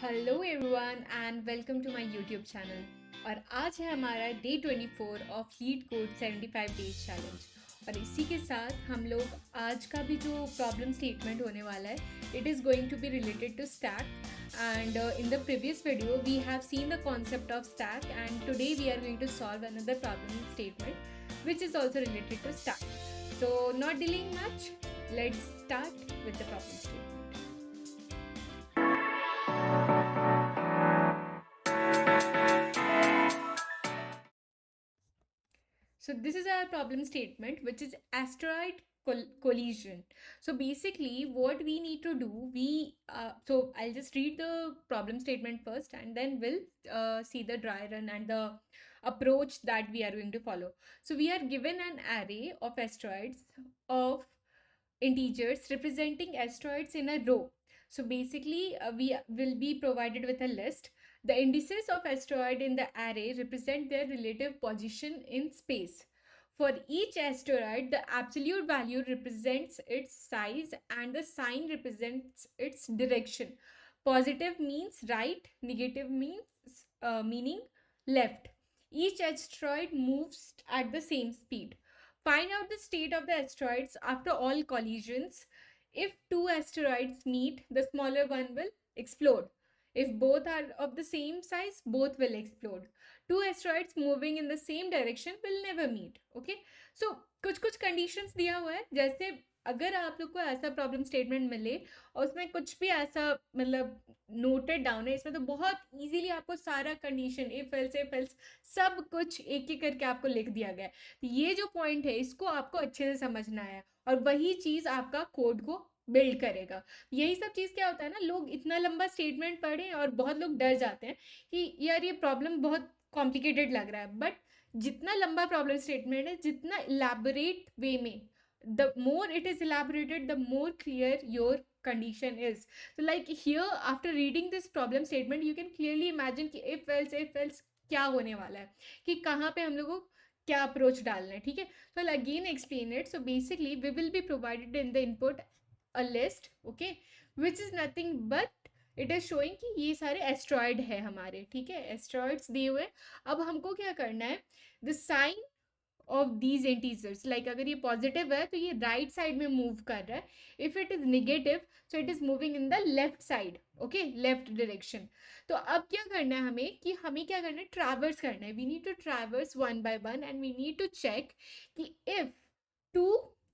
Hello everyone and welcome to my YouTube channel. और आज है हमारा day 24 of LeetCode 75 days challenge. और इसी के साथ हम लोग आज का भी जो प्रॉब्लम स्टेटमेंट होने वाला है it is going to be related to stack. And in the previous video we have seen the concept of stack and today we are going to solve another problem statement which is also related to stack. So not delaying much, let's start with the problem statement. So this is our problem statement, which is asteroid collision. So basically what we need to do, so I'll just read the problem statement first and then we'll see the dry run and the approach that we are going to follow. So we are given an array of asteroids of integers representing asteroids in a row. So basically we will be provided with a list. The indices of asteroid in the array represent their relative position in space. For each asteroid, the absolute value represents its size and the sign represents its direction. Positive means right, negative means meaning left. Each asteroid moves at the same speed. Find out the state of the asteroids after all collisions. If two asteroids meet, the smaller one will explode. If both are of the same size, both will explode. Two asteroids moving in the same direction will never meet. Okay, so कुछ कुछ conditions दिया हुआ है, जैसे अगर आप लोग को ऐसा प्रॉब्लम स्टेटमेंट मिले और उसमें कुछ भी ऐसा मतलब नोटेड डाउन है, इसमें तो बहुत इजीली आपको सारा कंडीशन इफ एल्स सब कुछ एक एक करके आपको लिख दिया गया है। तो ये जो पॉइंट है इसको आपको अच्छे से समझना है और वही चीज़ आपका कोड को बिल्ड करेगा। यही सब चीज़ क्या होता है ना, लोग इतना लंबा स्टेटमेंट पढ़ें और बहुत लोग डर जाते हैं कि यार ये प्रॉब्लम बहुत कॉम्प्लिकेटेड लग रहा है, बट जितना लंबा प्रॉब्लम स्टेटमेंट है, जितना इलेबोरेट वे में, the more it is elaborated, the more clear your condition is. So like here after reading this problem statement you can clearly imagine कि if else क्या होने वाला है, कि कहाँ पे हम लोगों को क्या अप्रोच डालना है। ठीक है, so I'll again explain it. So basically we will be provided in the input a list, okay, which is nothing but it is showing कि ये सारे एस्ट्रॉयड है हमारे। ठीक है, एस्ट्रॉयड्स दिए हुए। अब हमको क्या करना है, the sign of these integers, like अगर ये पॉजिटिव है तो ये राइट साइड में मूव कर रहा है, if it is negative so it is moving in the left side, okay, left direction. तो अब क्या करना है हमें, कि हमें क्या करना है, ट्रैवर्स करना है। We need to traverse one by one and we need to check कि if two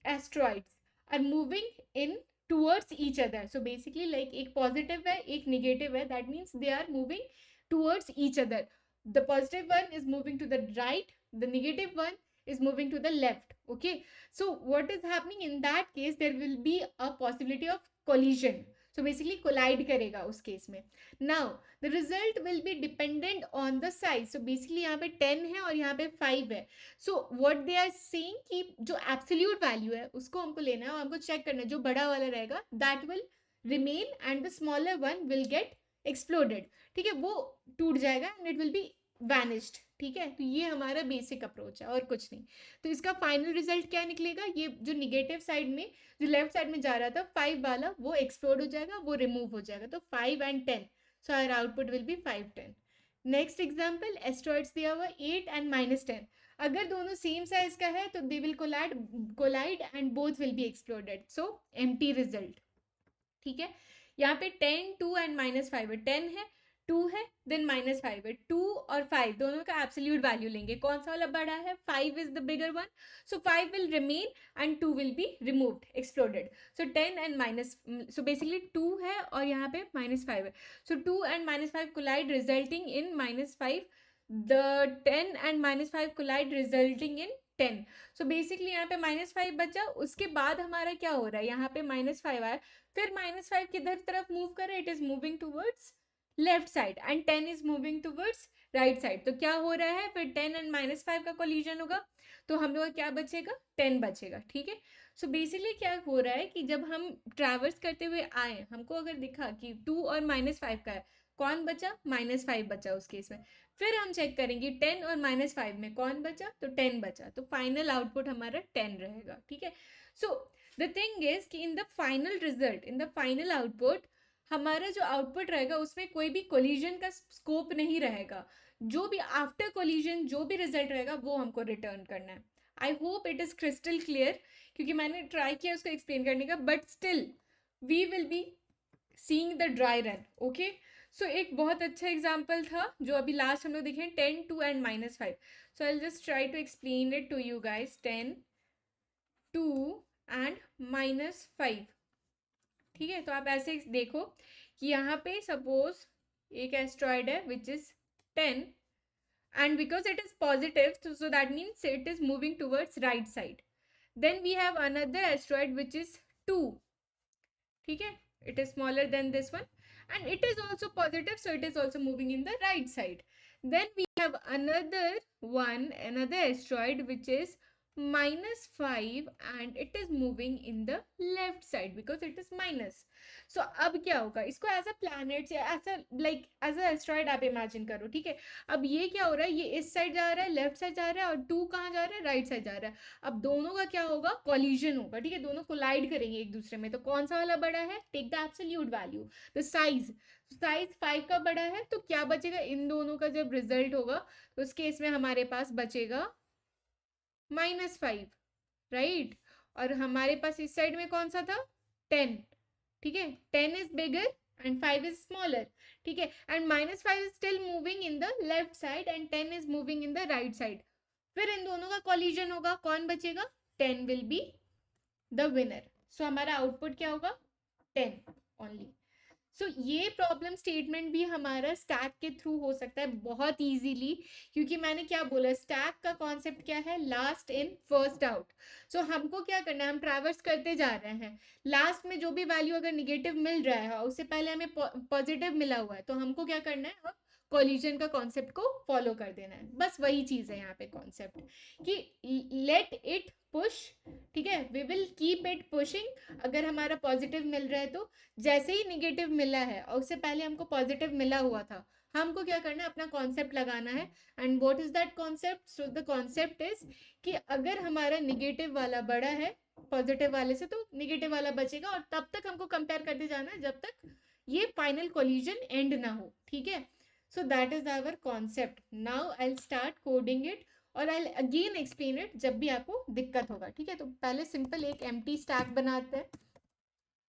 asteroids are moving in towards each other, so basically like एक positive है एक negative है, that means they are moving towards each other. The positive one is moving to the right, the negative one is moving to the left. Okay, so what is happening in that case, there will be a possibility of collision. So basically collide करेगा उस case में. Now the result will be dependent on the size. So basically यहाँ पे 10 है और यहाँ पे 5 है. So what they are saying कि जो absolute value है उसको हमको लेना है और हमको चेक करना है, जो बड़ा वाला रहेगा that will remain and the smaller one will get exploded. ठीक है, वो टूट जाएगा and it will be vanished. ठीक है, तो ये हमारा बेसिक अप्रोच है और कुछ नहीं। तो इसका फाइनल रिजल्ट क्या निकलेगा, ये जो निगेटिव साइड में, जो लेफ्ट साइड में जा रहा था 5 वाला, वो एक्सप्लोड हो जाएगा, वो रिमूव हो जाएगा। तो 5 and 10, so our output will be 5 10। Next example, asteroids दिया हुआ 8 and -10। अगर दोनों सेम साइज का है तो they will collide and both will be exploded, so empty result. ठीक है, यहाँ पे 10 2 and -5 है, 10 है 2 है देन -5 है। 2 और 5 दोनों का एब्सोल्यूट वैल्यू लेंगे, कौन सा वाला बड़ा है, 5 is the bigger one, so 5 will remain and 2 will be removed, exploded. So 10 and so basically 2 है और यहाँ पे -5 है, so 2 and -5 collide resulting in -5, the 10 and -5 collide resulting in 10। So basically यहाँ पे -5 बचा, उसके बाद हमारा क्या हो रहा है, यहाँ पे -5 आया, फिर -5 किधर तरफ मूव कर रहा है, it is moving towards left side and 10 is moving towards right side. तो क्या हो रहा है, फिर 10 and -5 का कोलिजन होगा तो हम लोग क्या बचेगा, 10 बचेगा। ठीक है, सो बेसिकली क्या हो रहा है कि जब हम ट्रैवर्स करते हुए आए, हमको अगर दिखा कि 2 और -5 का है, कौन बचा, -5 बचा उस केस में। फिर हम चेक करेंगे 10 और -5 में कौन बचा, तो 10 बचा, तो फाइनल आउटपुट हमारा 10 रहेगा। ठीक है, सो द थिंग इज कि in the final result, in the final output, हमारा जो आउटपुट रहेगा उसमें कोई भी कोलिजन का स्कोप नहीं रहेगा, जो भी आफ्टर कोलिजन जो भी रिजल्ट रहेगा वो हमको रिटर्न करना है। I hope it is crystal clear, क्योंकि मैंने ट्राई किया उसको एक्सप्लेन करने का, but still we will be seeing the dry run. Okay, so एक बहुत अच्छा एग्जाम्पल था जो अभी लास्ट हम लोग देखें, 10 2 and -5। So I just try to explain it to you guys. 10 2 and -5, ठीक है। तो आप ऐसे देखो कि यहाँ पे सपोज एक एस्ट्रॉयड है which is 10, and because it is positive, so that means it is moving towards right side. Then we have another asteroid which is 2, ठीक है, it is smaller than this one, and it is also positive, so it is also moving in the right side. Then we have another one, another asteroid which is -5, and it is moving in the left side because it is minus. So अब क्या होगा, इसको as a planet या ऐसा like as a asteroid आप imagine करो, ठीक है। अब ये क्या हो रहा है, ये इस साइड जा रहा है, लेफ्ट साइड जा रहा है, और 2 कहाँ जा रहा है, राइट साइड जा रहा है। अब दोनों का क्या होगा, कॉलिजन होगा, ठीक है, दोनों कोलाइड करेंगे एक दूसरे में। तो कौन सा वाला बड़ा है, take the absolute value, the size. Size 5 का बड़ा है, तो क्या बचेगा, इन दोनों का जब रिजल्ट होगा तो उस केस में हमारे पास बचेगा -5, राइट। और हमारे पास इस साइड में कौन सा था, 10, ठीक है। 10 is bigger and 5 is smaller, ठीक है। And -5 is still moving in the left side and 10 is moving in the right side. फिर इन दोनों का कॉलिजन होगा, कौन बचेगा, 10 विल बी द विनर। सो हमारा आउटपुट क्या होगा, 10 ओनली। सो ये प्रॉब्लम स्टेटमेंट भी हमारा स्टैक के थ्रू हो सकता है बहुत इजीली, क्योंकि मैंने क्या बोला, स्टैक का कॉन्सेप्ट क्या है, लास्ट इन फर्स्ट आउट। सो हमको क्या करना है, हम ट्रैवर्स करते जा रहे हैं, लास्ट में जो भी वैल्यू अगर निगेटिव मिल रहा है उससे पहले हमें पॉजिटिव मिला हुआ है, तो हमको क्या करना है, अब कोलिजन का कॉन्सेप्ट को फॉलो कर देना है। बस वही चीज है यहाँ पे कॉन्सेप्ट, कि लेट इट पुश, ठीक है, we will keep it pushing. अगर हमारा पॉजिटिव मिल रहा है तो जैसे ही निगेटिव मिला है और उससे पहले हमको पॉजिटिव मिला हुआ था, हमको क्या करना है, अपना कॉन्सेप्ट लगाना है। And what is that concept, so the concept is कि अगर हमारा निगेटिव वाला बड़ा है पॉजिटिव वाले से, तो निगेटिव वाला बचेगा, और तब तक हमको कंपेयर करते जाना है जब तक ये फाइनल कोलिजन एंड ना हो, ठीक है। So that is our concept. Now I will start coding it, और आई अगेन एक्सप्लेन इट जब भी आपको दिक्कत होगा, ठीक है। तो पहले सिंपल एक एम्प्टी स्टैक बनाते हैं।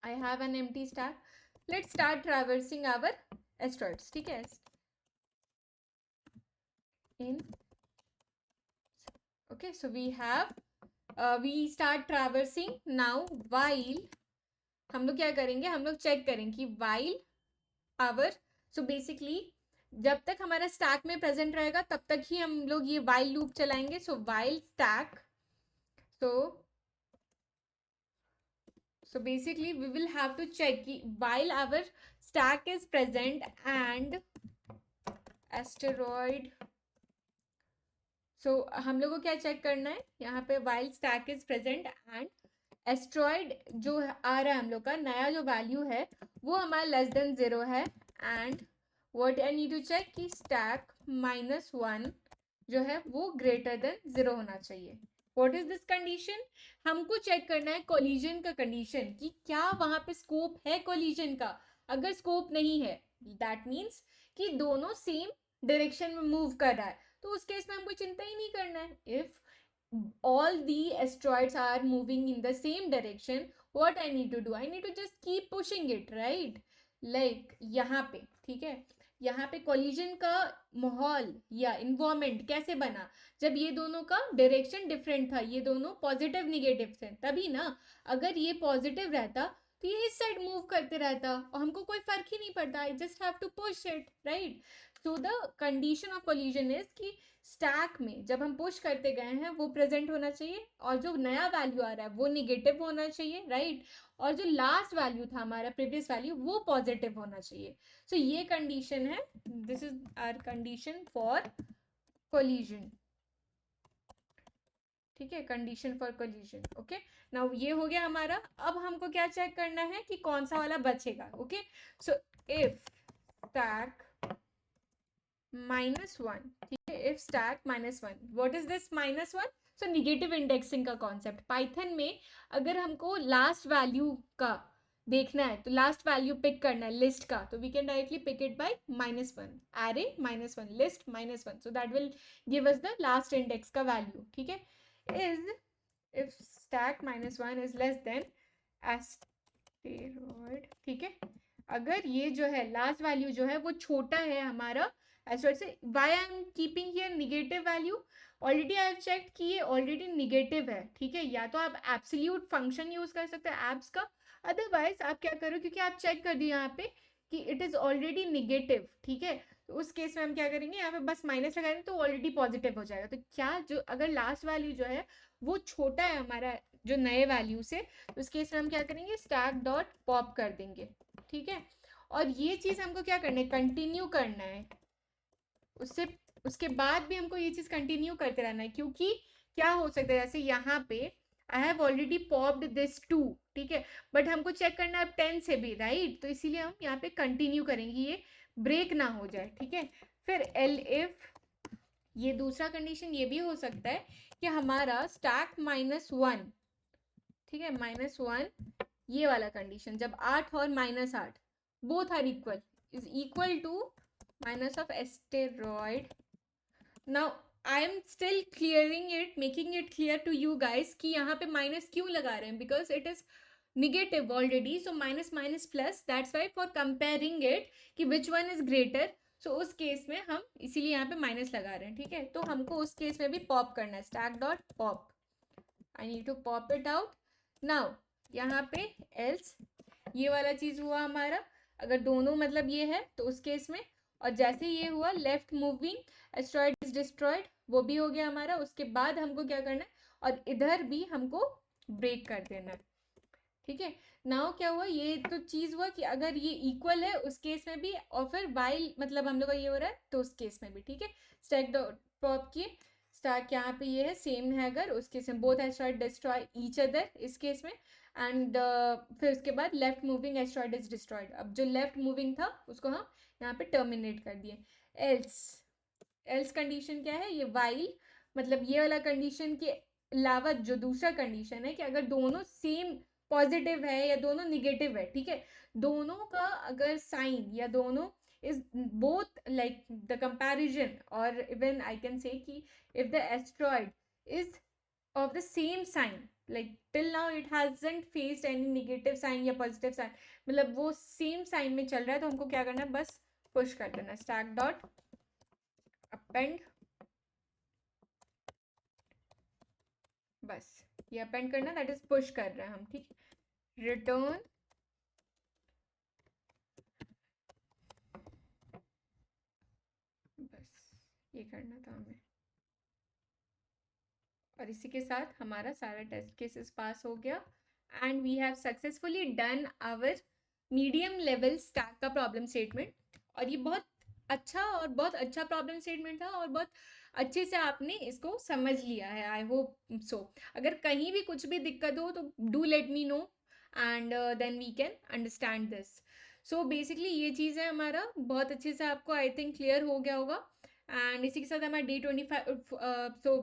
I have an empty stack. Let's start traversing our asteroids, ठीक है। In okay, so we have we start traversing now, while हम लोग क्या करेंगे, हम लोग चेक करेंगे कि while our, so basically जब तक हमारा स्टैक में प्रेजेंट रहेगा तब तक ही हम लोग ये while लूप चलाएंगे। so while stack, so basically we will have to check while our stack is present and asteroid, so हम लोग को क्या चेक करना है यहाँ पे, while stack is present and asteroid जो आ रहा है हम लोग का नया जो वैल्यू है वो हमारा लेस देन 0 है। And what I need to check कि स्टैक -1 जो है वो ग्रेटर देन 0 होना चाहिए। व्हाट इज दिस कंडीशन, हमको चेक करना है कोलिजन का कंडीशन, कि क्या वहां पे स्कोप है कोलिजन का। अगर स्कोप नहीं है दैट मीन्स कि दोनों सेम डायरेक्शन में मूव कर रहा है, तो उस केस में हमको चिंता ही नहीं करना है। If all the asteroids are moving in the same direction, what I need to do, I need to just keep pushing it, right? like यहाँ पे, ठीक है, यहाँ पे कोलिजन का माहौल या इन्वायरमेंट कैसे बना, जब ये दोनों का डायरेक्शन डिफरेंट था, ये दोनों पॉजिटिव निगेटिव थे, तभी ना। अगर ये पॉजिटिव रहता तो ये इस साइड मूव करते रहता और हमको कोई फर्क ही नहीं पड़ता, I just have to push it, right. So the condition of collision is कि स्टैक में जब हम पुश करते गए हैं वो प्रेजेंट होना चाहिए, और जो नया वैल्यू आ रहा है वो निगेटिव होना चाहिए, राइट। और जो लास्ट वैल्यू था हमारा प्रीवियस वैल्यू वो पॉजिटिव होना चाहिए। सो ये कंडीशन है, this is our condition for collision, ठीक है, condition for collision. Okay, now ये हो गया हमारा। अब हमको क्या चेक करना है कि कौन सा वाला बचेगा। ओके, सो इफ स्टैक -1, ठीक है, if stack -1, what is this -1, so negative indexing का कॉन्सेप्ट। पाइथन में अगर हमको लास्ट वैल्यू का देखना है तो लास्ट वैल्यू पिक करना है लिस्ट का, तो we can directly pick it by -1, array -1 list -1, so that will give us the last index का वैल्यू, ठीक है। Is if stack -1 is less than asteroid, ठीक है, अगर ये जो है लास्ट वैल्यू जो है वो छोटा है हमारा एस्टेरॉयड से, why I am keeping here negative value, already I have checked कि ये ऑलरेडी नेगेटिव है, ठीक है। या तो आप एब्सोल्यूट फंक्शन यूज कर सकते हैं एब्स का, अदरवाइज आप क्या करो, क्योंकि आप चेक कर दिए यहाँ पे कि इट इज ऑलरेडी निगेटिव, ठीक है, तो उस केस में हम क्या करेंगे, यहाँ पे बस माइनस लगाएंगे तो ऑलरेडी पॉजिटिव हो जाएगा। तो क्या जो अगर लास्ट वैल्यू जो है वो छोटा है हमारा जो नए वैल्यू से, तो उस केस में हम क्या करेंगे, स्टैक डॉट पॉप कर देंगे, ठीक है। और ये चीज़ हमको क्या करना है, कंटिन्यू करना है, उससे उसके बाद भी हमको ये चीज़ कंटिन्यू करते रहना है, क्योंकि क्या हो सकता है, जैसे यहाँ पे I have already popped this 2, ठीक है, बट हमको चेक करना है अब 10 से भी, राइट, तो इसीलिए हम यहाँ पे कंटिन्यू करेंगे, ये ब्रेक ना हो जाए, ठीक है। फिर एल इफ, ये दूसरा कंडीशन ये भी हो सकता है कि हमारा स्टैक -1, ठीक है, -1, ये वाला कंडीशन जब 8 और -8 both are equal, is equal to minus of asteroid. Now I am still clearing it, making it clear to you guys कि यहाँ पे माइनस क्यों लगा रहे हैं, because it is negative already, so minus minus plus, that's why for comparing it कि which one is greater, so उस case में हम इसीलिए यहाँ पे माइनस लगा रहे हैं, ठीक है। तो हमको उस केस में भी पॉप करना है, stack dot pop, I need to pop it out. Now यहाँ पे एल्स, ये वाला चीज़ हुआ हमारा, अगर दोनों मतलब ये है तो उस केस में, और जैसे ये हुआ left moving asteroid is destroyed, वो भी हो गया हमारा, उसके बाद हमको क्या करना है, और इधर भी हमको ब्रेक कर देना है, ठीक है। नाउ क्या हुआ, ये तो चीज़ हुआ कि अगर ये इक्वल है उस केस में भी, और फिर वाइल मतलब हम लोग का ये हो रहा है तो उस केस में भी, ठीक है। स्टैक डॉट पॉप किए, स्टैक यहाँ पे ये है सेम है, अगर उस केस में both asteroid destroy each other इस केस में, एंड फिर उसके बाद left moving asteroid is destroyed, अब जो लेफ्ट मूविंग था उसको हम यहाँ पे टर्मिनेट कर दिए। एल्स, एल्स कंडीशन क्या है, ये वाइल मतलब ये वाला कंडीशन के अलावा जो दूसरा कंडीशन है कि अगर दोनों सेम पॉजिटिव है या दोनों निगेटिव है, ठीक है, दोनों का अगर साइन या दोनों is both like the comparison, और इवन आई कैन से कि if the asteroid is of the same sign, like till now it hasn't faced any negative sign या positive sign, मतलब वो सेम साइन में चल रहा है, तो हमको क्या करना है, बस पुश कर देना, स्टैक डॉट अपेंड, बस ये अपेंड करना, दैट इज पुश कर रहे हैं हम, ठीक, रिटर्न, बस ये करना था हमें, और इसी के साथ हमारा सारा टेस्ट केसेस पास हो गया, and we have successfully done our medium level stack का प्रॉब्लम स्टेटमेंट। और ये बहुत अच्छा प्रॉब्लम स्टेटमेंट था, और बहुत अच्छे से आपने इसको समझ लिया है, आई होप सो। अगर कहीं भी कुछ भी दिक्कत हो तो do let me know, and then we can understand this. So basically ये चीज़ है हमारा, बहुत अच्छे से आपको आई थिंक क्लियर हो गया होगा, एंड इसी के साथ हमारा Day 25, so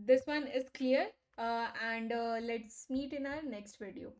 this one is clear, and let's meet in our next video.